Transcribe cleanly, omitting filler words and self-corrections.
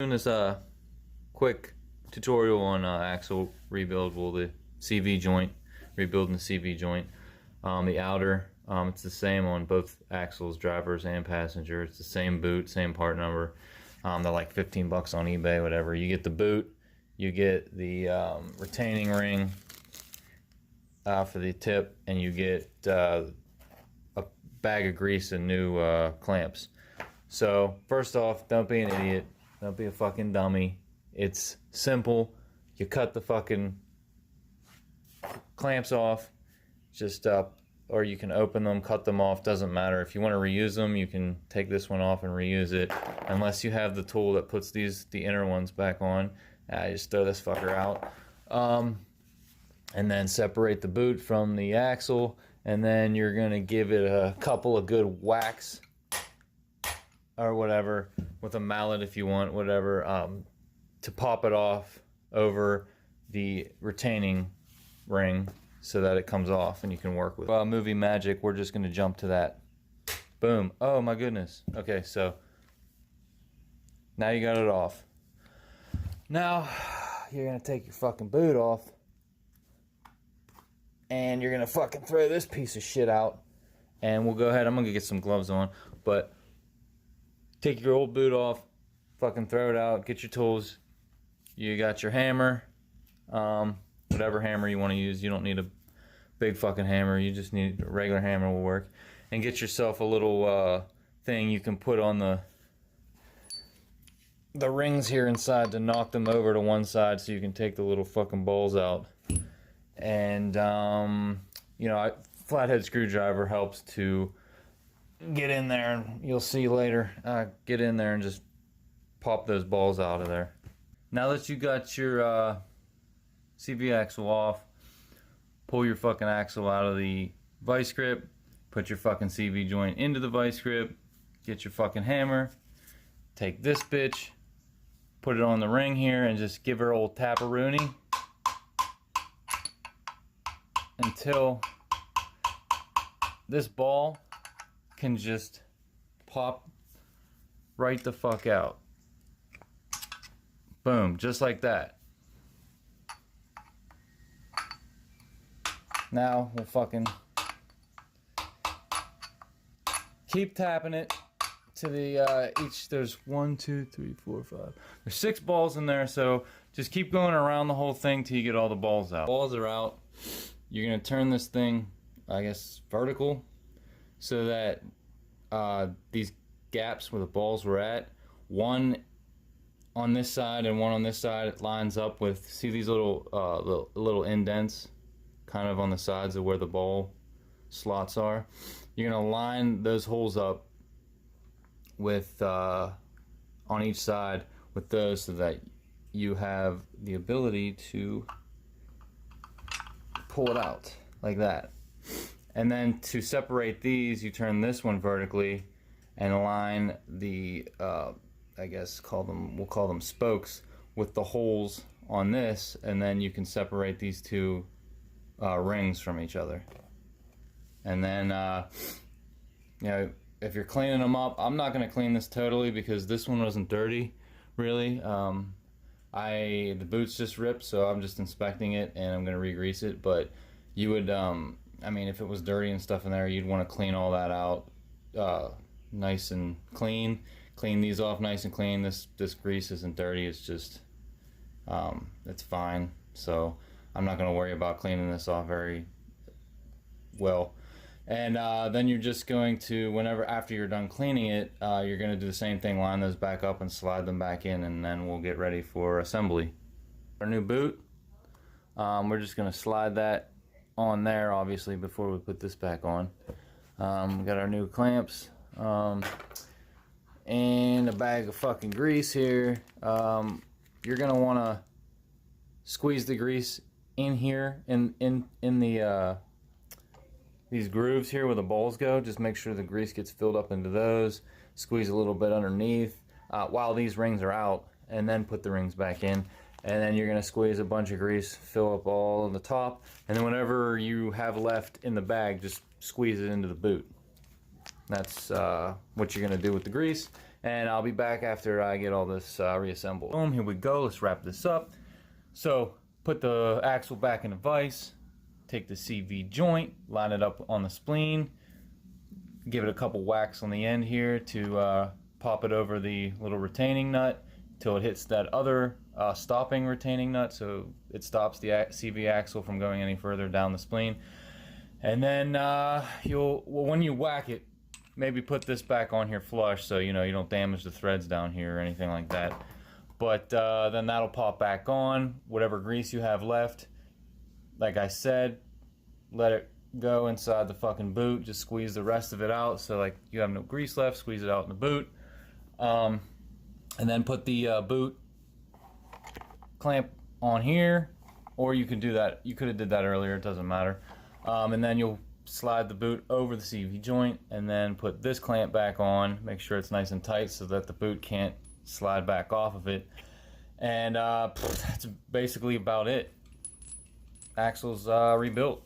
Doing this quick tutorial on axle rebuild, the CV joint, rebuilding the CV joint. The outer, it's the same on both axles, drivers and passenger. It's the same boot, same part number. They're like 15 bucks on eBay, whatever. You get the boot, you get the retaining ring for the tip, and you get a bag of grease and new clamps. So first off, don't be an idiot. Don't be a fucking dummy. It's simple. You cut the fucking clamps off, just or you can open them, cut them off, doesn't matter. If you want to reuse them, you can take this one off and reuse it. Unless you have the tool that puts the inner ones back on, just throw this fucker out. And then separate the boot from the axle, and then you're gonna give it a couple of good whacks or whatever with a mallet if you want, whatever, to pop it off over the retaining ring so that it comes off and you can work with it. Movie magic, we're just going to jump to that. Boom. Oh my goodness. Okay, so now you got it off. Now you're going to take your fucking boot off and you're going to fucking throw this piece of shit out, and we'll go ahead. I'm going to get some gloves on, but take your old boot off, fucking throw it out, get your tools. You got your hammer, whatever hammer you want to use. You don't need a big fucking hammer. You just need a regular hammer will work. And get yourself a little thing you can put on the rings here inside to knock them over to one side so you can take the little fucking balls out. And, you know, flathead screwdriver helps to get in there, and you'll see later, get in there and just pop those balls out of there. Now that you got your CV axle off, pull your fucking axle out of the vice grip, put your fucking CV joint into the vice grip, get your fucking hammer, take this bitch, put it on the ring here, and just give her old tap-a-rooney until this ball can just pop right the fuck out. Boom, just like that. Now we'll fucking keep tapping it to the each. There's 1, 2, 3, 4, 5. There's 6 balls in there, so just keep going around the whole thing till you get all the balls out. Balls are out. You're gonna turn this thing, I guess, vertical, so that these gaps where the balls were at, one on this side and one on this side, it lines up with, see these little indents kind of on the sides of where the ball slots are. You're gonna line those holes up with on each side with those, so that you have the ability to pull it out like that. And then to separate these, you turn this one vertically and align the, I guess we'll call them spokes, with the holes on this, and then you can separate these two rings from each other. And then, you know, if you're cleaning them up, I'm not going to clean this totally because this one wasn't dirty, really. The boot's just ripped, so I'm just inspecting it and I'm going to re-grease it. But you would, I mean, if it was dirty and stuff in there, you'd want to clean all that out nice and clean. Clean these off nice and clean. This grease isn't dirty, it's just, it's fine. So I'm not going to worry about cleaning this off very well. And then you're just going to, after you're done cleaning it, you're going to do the same thing, line those back up and slide them back in, and then we'll get ready for assembly. Our new boot, we're just going to slide that on there, obviously, before we put this back on. We got our new clamps, and a bag of fucking grease here. You're going to want to squeeze the grease in here, in the these grooves here where the balls go. Just make sure the grease gets filled up into those. Squeeze a little bit underneath while these rings are out, and then put the rings back in. And then you're going to squeeze a bunch of grease, fill up all on the top, and then whatever you have left in the bag, just squeeze it into the boot. That's what you're going to do with the grease. and I'll be back after I get all this reassembled. Boom, here we go. Let's wrap this up. So put the axle back in the vise, take the CV joint, line it up on the spleen, give it a couple whacks on the end here to pop it over the little retaining nut till it hits that other stopping retaining nut, so it stops the CV axle from going any further down the spleen. And then when you whack it, maybe put this back on here flush so you don't damage the threads down here or anything like that. But then that'll pop back on. Whatever grease you have left, like I said, let it go inside the fucking boot. Just squeeze the rest of it out. So like you have no grease left, squeeze it out in the boot. And then put the boot clamp on here, or you can do that. You could have did that earlier. It doesn't matter. And then you'll slide the boot over the CV joint, and then put this clamp back on. Make sure it's nice and tight so that the boot can't slide back off of it. And that's basically about it. Axle's rebuilt.